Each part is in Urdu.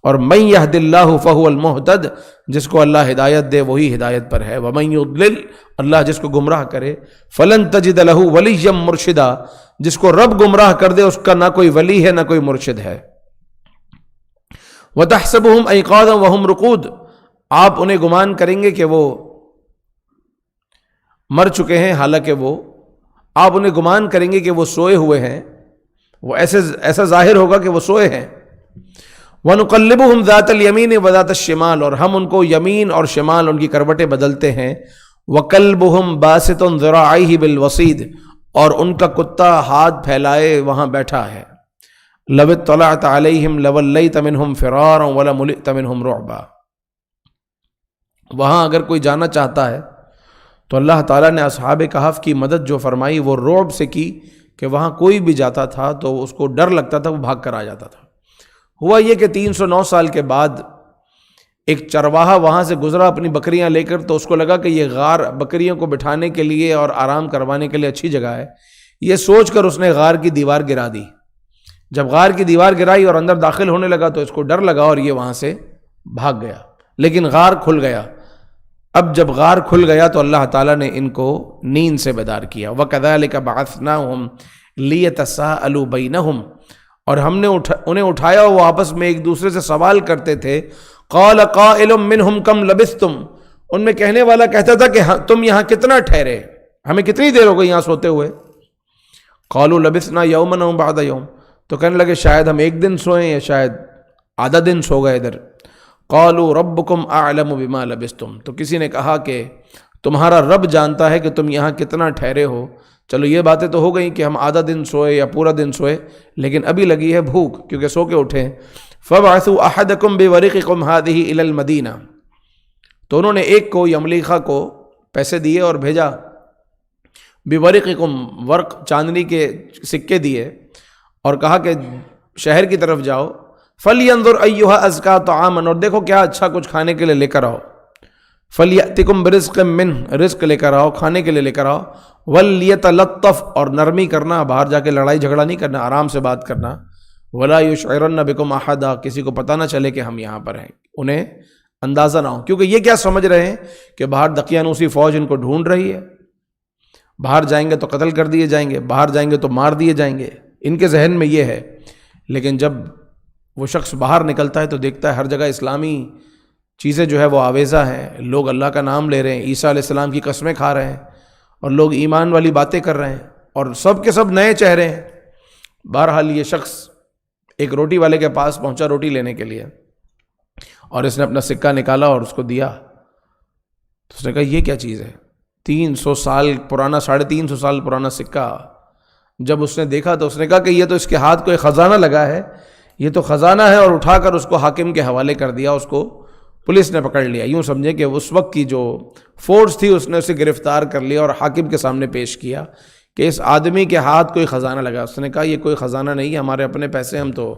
اور من یہد اللہ فہو المہتد، جس کو اللہ ہدایت دے وہی ہدایت پر ہے، ومن یضلل، اللہ جس کو گمراہ کرے، فلن تجد لہ ولیا مرشدا، جس کو رب گمراہ کر دے اس کا نہ کوئی ولی ہے نہ کوئی مرشد ہے۔ وتحسبهم ایقاظا وهم رقود، آپ انہیں گمان کریں گے کہ وہ مر چکے ہیں، حالانکہ آپ انہیں گمان کریں گے کہ وہ سوئے ہوئے ہیں، وہ ایسا ظاہر ہوگا کہ وہ سوئے ہیں۔ وَنُقَلِّبُهُمْ ذَاتَ الْيَمِينِ وَذَاتَ الشِّمَالِ، اور ہم ان کو یمین اور شمال ان کی کروٹیں بدلتے ہیں۔ وَكَلْبُهُمْ بَاسِطٌ ذِرَاعَيْهِ بِالْوَصِيدِ، اور ان کا کتا ہاتھ پھیلائے وہاں بیٹھا ہے۔ لَوِ اطَّلَعْتَ عَلَيْهِمْ لَوَلَّيْتَ مِنْهُمْ فِرَارًا وَلَمُلِئْتَ مِنْهُمْ رُعْبًا، وہاں اگر کوئی جانا چاہتا ہے تو اللہ تعالیٰ نے اصحاب کہف کی مدد جو فرمائی وہ رعب سے کی کہ وہاں کوئی بھی جاتا تھا تو اس کو ڈر لگتا تھا، وہ بھاگ کر آ جاتا تھا۔ ہوا یہ کہ 309 سال کے بعد ایک چرواہا وہاں سے گزرا اپنی بکریاں لے کر، تو اس کو لگا کہ یہ غار بکریوں کو بٹھانے کے لیے اور آرام کروانے کے لیے اچھی جگہ ہے، یہ سوچ کر اس نے غار کی دیوار گرا دی۔ جب غار کی دیوار گرائی اور اندر داخل ہونے لگا تو اس کو ڈر لگا اور یہ وہاں سے بھاگ گیا، لیکن غار کھل گیا۔ اب جب غار کھل گیا تو اللہ تعالیٰ نے ان کو نیند سے بیدار کیا۔ وَكَذَلِكَ بَعَثْنَاهُمْ لِيَتَسَاءَلُوا بَيْنَهُمْ، اور ہم نے انہیں اٹھایا، وہ آپس میں ایک دوسرے سے سوال کرتے تھے۔ قَالَ قَائِلٌ مِّنْهُمْ كَمْ لَبِثْتُمْ، ان میں کہنے والا کہتا تھا کہ تم یہاں کتنا ٹھہرے، ہمیں کتنی دیر ہو گئی یہاں سوتے ہوئے۔ قَالُوا لَبِثْنَا يَوْمًا أَوْ بَعْضَ يَوْمٍ، تو کہنے لگے شاید ہم ایک دن سوئیں یا شاید آدھا دن سو گئے ادھر۔ قالوا ربکم اعلم بما لبثتم، تو کسی نے کہا کہ تمہارا رب جانتا ہے کہ تم یہاں کتنا ٹھہرے ہو۔ چلو یہ باتیں تو ہو گئیں کہ ہم آدھا دن سوئے یا پورا دن سوئے، لیکن ابھی لگی ہے بھوک کیونکہ سو کے اٹھے۔ فبعثوا احدکم بورقکم هذه الى المدینہ، تو انہوں نے ایک کو یملیخا کو پیسے دیے اور بھیجا، بورقکم، ورق چاندنی کے سکے دیے، اور کہا کہ شہر کی طرف جاؤ، فَلْيَنظُرْ أَيُّهَا أَزْكَىٰ طَعَامًا، اور دیکھو کیا اچھا کچھ کھانے کے لیے لے کر آؤ۔ فَلْيَأْتِكُمْ بِرِزْقٍ مِّنْهُ، رزق لے کر آؤ، کھانے کے لیے لے کر آؤ۔ وَلْيَتَلَطَّفْ، اور نرمی کرنا، باہر جا کے لڑائی جھگڑا نہیں کرنا، آرام سے بات کرنا۔ وَلَا يُشْعِرَنَّ بِكُمْ أَحَدًا، کسی کو پتہ نہ چلے کہ ہم یہاں پر ہیں، انہیں اندازہ نہ ہو، کیونکہ یہ کیا سمجھ رہے ہیں کہ باہر دقیانوسی فوج ان کو ڈھونڈ رہی ہے، باہر جائیں گے تو قتل کر دیے جائیں گے، باہر جائیں گے تو مار دیے جائیں گے، ان کے ذہن میں یہ ہے۔ لیکن جب وہ شخص باہر نکلتا ہے تو دیکھتا ہے ہر جگہ اسلامی چیزیں جو ہے وہ آویزہ ہیں، لوگ اللہ کا نام لے رہے ہیں، عیسیٰ علیہ السلام کی قسمیں کھا رہے ہیں، اور لوگ ایمان والی باتیں کر رہے ہیں، اور سب کے سب نئے چہرے ہیں۔ بہرحال یہ شخص ایک روٹی والے کے پاس پہنچا روٹی لینے کے لیے، اور اس نے اپنا سکہ نکالا اور اس کو دیا، تو اس نے کہا یہ کیا چیز ہے؟ 300 سال پرانا، 350 سال پرانا سکہ۔ جب اس نے دیکھا تو اس نے کہا کہ یہ تو اس کے ہاتھ کو ایک خزانہ لگا ہے، یہ تو خزانہ ہے، اور اٹھا کر اس کو حاکم کے حوالے کر دیا، اس کو پولیس نے پکڑ لیا۔ یوں سمجھے کہ اس وقت کی جو فورس تھی اس نے اسے گرفتار کر لیا اور حاکم کے سامنے پیش کیا کہ اس آدمی کے ہاتھ کوئی خزانہ لگا۔ اس نے کہا یہ کوئی خزانہ نہیں ہے، ہمارے اپنے پیسے، ہم تو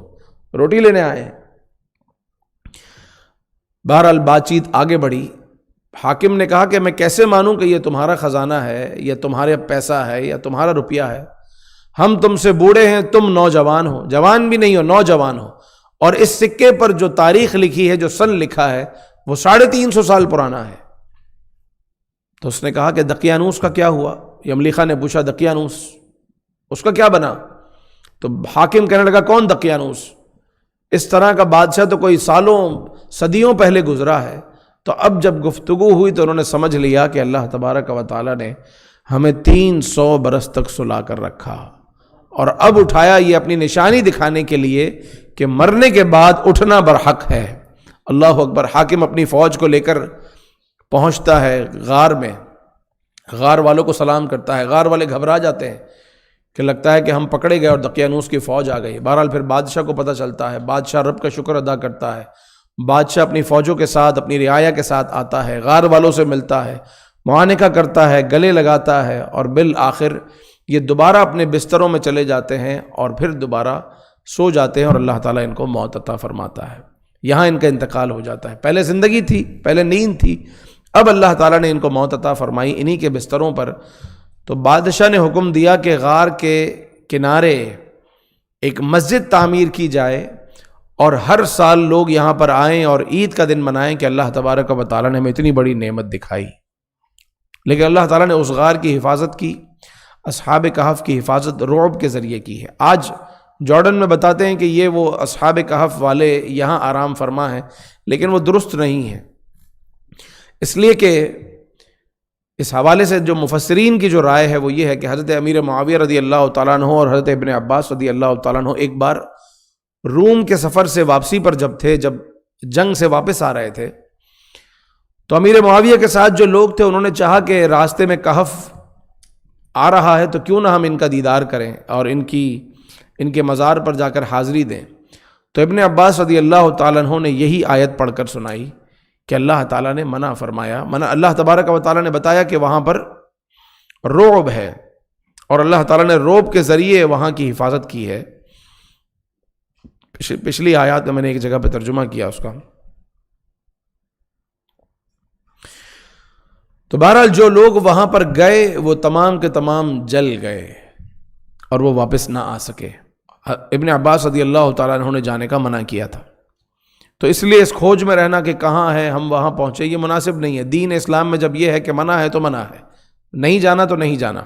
روٹی لینے آئے ہیں۔ بہرحال بات چیت آگے بڑھی، حاکم نے کہا کہ میں کیسے مانوں کہ یہ تمہارا خزانہ ہے یا تمہارے پیسہ ہے یا تمہارا روپیہ ہے؟ ہم تم سے بوڑھے ہیں، تم نوجوان ہو، جوان بھی نہیں ہو، نوجوان ہو، اور اس سکے پر جو تاریخ لکھی ہے، جو سن لکھا ہے، وہ 350 سال پرانا ہے۔ تو اس نے کہا کہ دقیانوس کا کیا ہوا؟ یملیخا نے پوچھا دقیانوس اس کا کیا بنا؟ تو حاکم کہنے لگا کون دقیانوس؟ اس طرح کا بادشاہ تو کوئی سالوں صدیوں پہلے گزرا ہے۔ تو اب جب گفتگو ہوئی تو انہوں نے سمجھ لیا کہ اللہ تبارک و تعالیٰ نے ہمیں 300 برس تک سلا کر رکھا، اور اب اٹھایا یہ اپنی نشانی دکھانے کے لیے کہ مرنے کے بعد اٹھنا برحق ہے۔ اللہ اکبر۔ حاکم اپنی فوج کو لے کر پہنچتا ہے غار میں، غار والوں کو سلام کرتا ہے، غار والے گھبرا جاتے ہیں کہ لگتا ہے کہ ہم پکڑے گئے اور دقیانوس کی فوج آ گئی۔ بہرحال پھر بادشاہ کو پتہ چلتا ہے، بادشاہ رب کا شکر ادا کرتا ہے، بادشاہ اپنی فوجوں کے ساتھ، اپنی رعایا کے ساتھ آتا ہے، غار والوں سے ملتا ہے، معانقہ کرتا ہے، گلے لگاتا ہے، اور بالآخر یہ دوبارہ اپنے بستروں میں چلے جاتے ہیں اور پھر دوبارہ سو جاتے ہیں، اور اللہ تعالیٰ ان کو موت عطا فرماتا ہے۔ یہاں ان کا انتقال ہو جاتا ہے۔ پہلے زندگی تھی، پہلے نیند تھی، اب اللہ تعالیٰ نے ان کو موت عطا فرمائی انہی کے بستروں پر۔ تو بادشاہ نے حکم دیا کہ غار کے کنارے ایک مسجد تعمیر کی جائے، اور ہر سال لوگ یہاں پر آئیں اور عید کا دن منائیں کہ اللہ تبارک و تعالیٰ نے ہمیں اتنی بڑی نعمت دکھائی. لیکن اللہ تعالیٰ نے اس غار کی حفاظت کی، اصحاب کہف کی حفاظت رعب کے ذریعے کی ہے. آج جارڈن میں بتاتے ہیں کہ یہ وہ اصحاب کہف والے یہاں آرام فرما ہیں، لیکن وہ درست نہیں ہے، اس لیے کہ اس حوالے سے جو مفسرین کی جو رائے ہے وہ یہ ہے کہ حضرت امیر معاویہ رضی اللہ تعالیٰ عنہ اور حضرت ابن عباس رضی اللہ تعالیٰ عنہ ایک بار روم کے سفر سے واپسی پر جب جنگ سے واپس آ رہے تھے تو امیر معاویہ کے ساتھ جو لوگ تھے انہوں نے چاہا کہ راستے میں کہف آ رہا ہے تو کیوں نہ ہم ان کا دیدار کریں اور ان کے مزار پر جا کر حاضری دیں. تو ابن عباس رضی اللہ تعالیٰ عنہ نے یہی آیت پڑھ کر سنائی کہ اللہ تعالیٰ نے منع فرمایا، اللہ تبارک و تعالیٰ نے بتایا کہ وہاں پر رعب ہے اور اللہ تعالیٰ نے رعب کے ذریعے وہاں کی حفاظت کی ہے. پچھلی آیات میں نے ایک جگہ پہ ترجمہ کیا اس کا. تو بہرحال جو لوگ وہاں پر گئے وہ تمام کے تمام جل گئے اور وہ واپس نہ آ سکے. ابن عباس رضی اللہ تعالیٰ عنہ نے جانے کا منع کیا تھا. تو اس لیے اس کھوج میں رہنا کہ کہاں ہے ہم وہاں پہنچے یہ مناسب نہیں ہے. دین اسلام میں جب یہ ہے کہ منع ہے تو منع ہے، نہیں جانا تو نہیں جانا.